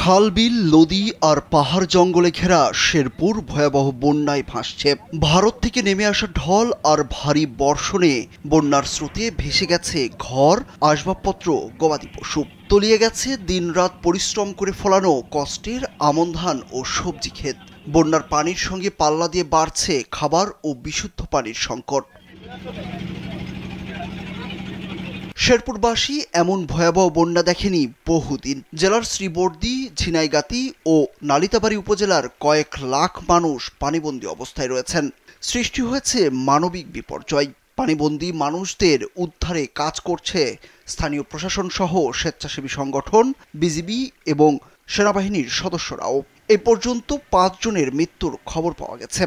খাল বিল নদী আর পাহাড় জঙ্গলে ঘেরা শেরপুর ভয়াবহ বন্যায় ভাসছে। ভারত থেকে নেমে আসা ঢল আর ভারী বর্ষণে বন্যার স্রোতে ভেসে গেছে ঘর, আসবাবপত্র, গবাদি পশু। তলিয়ে গেছে দিনরাত পরিশ্রম করে ফলানো কষ্টের আমন ধান ও সবজি ক্ষেত। বন্যার পানির সঙ্গে পাল্লা দিয়ে বাড়ছে খাবার ও বিশুদ্ধ পানির সংকট। শেরপুরবাসী এমন ভয়াবহ বন্যা দেখেনি বহুদিন। জেলার শ্রীবর্দী, ঝিনাইগাতি ও নালিতাবাড়ী উপজেলার কয়েক লাখ মানুষ পানিবন্দী অবস্থায় রয়েছেন। সৃষ্টি হয়েছে মানবিক বিপর্যয়। পানিবন্দী মানুষদের উদ্ধারে কাজ করছে স্থানীয় প্রশাসন সহ স্বেচ্ছাসেবী সংগঠন, বিজিবি এবং সেনাবাহিনীর সদস্যরাও। এ পর্যন্ত ৫ জনের মৃত্যুর খবর পাওয়া গেছে।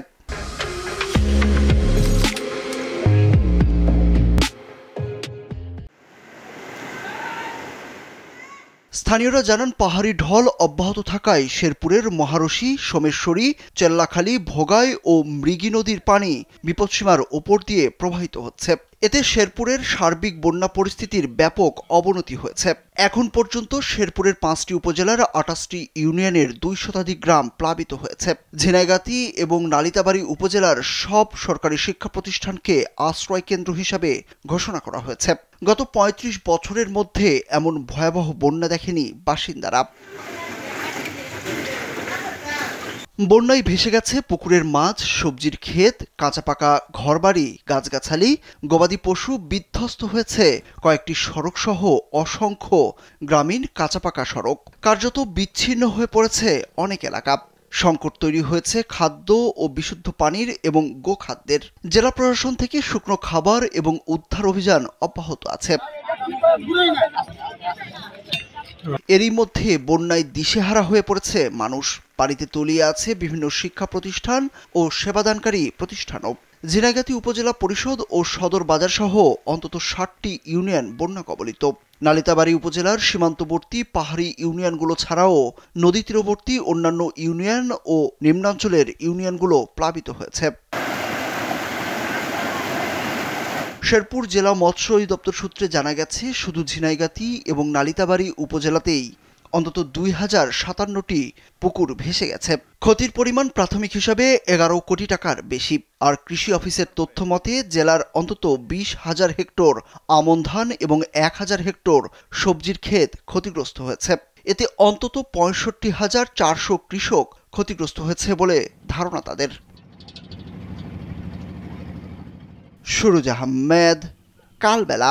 স্থানীয়রা জানান, পাহাড়ি ঢল অব্যাহত থাকায় শেরপুরের মহারশী, সোমেশ্বরী, চেল্লাখালী, ভোগাই ও মৃগী নদীর পানি বিপদসীমার ওপর দিয়ে প্রবাহিত হচ্ছে। এতে শেরপুরের সার্বিক বন্যা পরিস্থিতির ব্যাপক অবনতি হয়েছে। এখন পর্যন্ত শেরপুরের ৫টি উপজেলার ২৮টি ইউনিয়নের ২০ শতাধিক গ্রাম প্লাবিত হয়েছে। ঝিনাইগাতি এবং নালিতাবাড়ী উপজেলার সব সরকারি শিক্ষা প্রতিষ্ঠানকে আশ্রয় কেন্দ্র হিসাবে ঘোষণা করা হয়েছে। গত ৩৫ বছরের মধ্যে এমন ভয়াবহ বন্যা দেখেনি বাসিন্দারা। বন্যায় ভেসে গেছে পুকুরের মাছ, সবজির ক্ষেত, কাঁচা পাকা ঘরবাড়ি, গাছগাছালি, গবাদি পশু। বিধ্বস্ত হয়েছে কয়েকটি সড়ক সহ অসংখ্য গ্রামীণ কাঁচা পাকা সড়ক। কার্যত বিচ্ছিন্ন হয়ে পড়েছে অনেক এলাকা। সংকট তৈরি হয়েছে খাদ্য ও বিশুদ্ধ পানির এবং গোখাদ্যের। জেলা প্রশাসন থেকে শুকনো খাবার এবং উদ্ধার অভিযান অব্যাহত আছে। এরই মধ্যে বন্যায় দিশেহারা হয়ে পড়েছে মানুষ। পানিতে তলিয়ে আছে বিভিন্ন শিক্ষা প্রতিষ্ঠান ও সেবাদানকারী প্রতিষ্ঠানও। ঝিনাইগাতি উপজেলা পরিষদ ও সদর বাজার সহ অন্তত ৬০টি ইউনিয়ন বন্যা কবলিত। নালিতাবাড়ী উপজেলার সীমান্তবর্তী পাহাড়ি ইউনিয়নগুলো ছাড়াও নদী তীরবর্তী অন্যান্য ইউনিয়ন ও নিম্নাঞ্চলের ইউনিয়নগুলো প্লাবিত হয়েছে। শেরপুর জেলা মৎস্য অধিদপ্তর সূত্রে জানা গেছে, শুধু ঝিনাইগাতি এবং নালিতাবাড়ী উপজেলাতেই অন্তত ২,০৫৭টি পুকুর ভেসে গেছে। ক্ষতির পরিমাণ প্রাথমিক হিসাবে ১১ কোটি টাকার বেশি। আর কৃষি অফিসের তথ্য মতে জেলার অন্তত ২০,০০০ হেক্টর আমন ধান এবং ১,০০০ হেক্টর সবজির ক্ষেত ক্ষতিগ্রস্ত হয়েছে। এতে অন্তত ৬৫,৪০০ কৃষক ক্ষতিগ্রস্ত হয়েছে বলে ধারণা তাদের। সুরুজ আহমেদ, কালবেলা।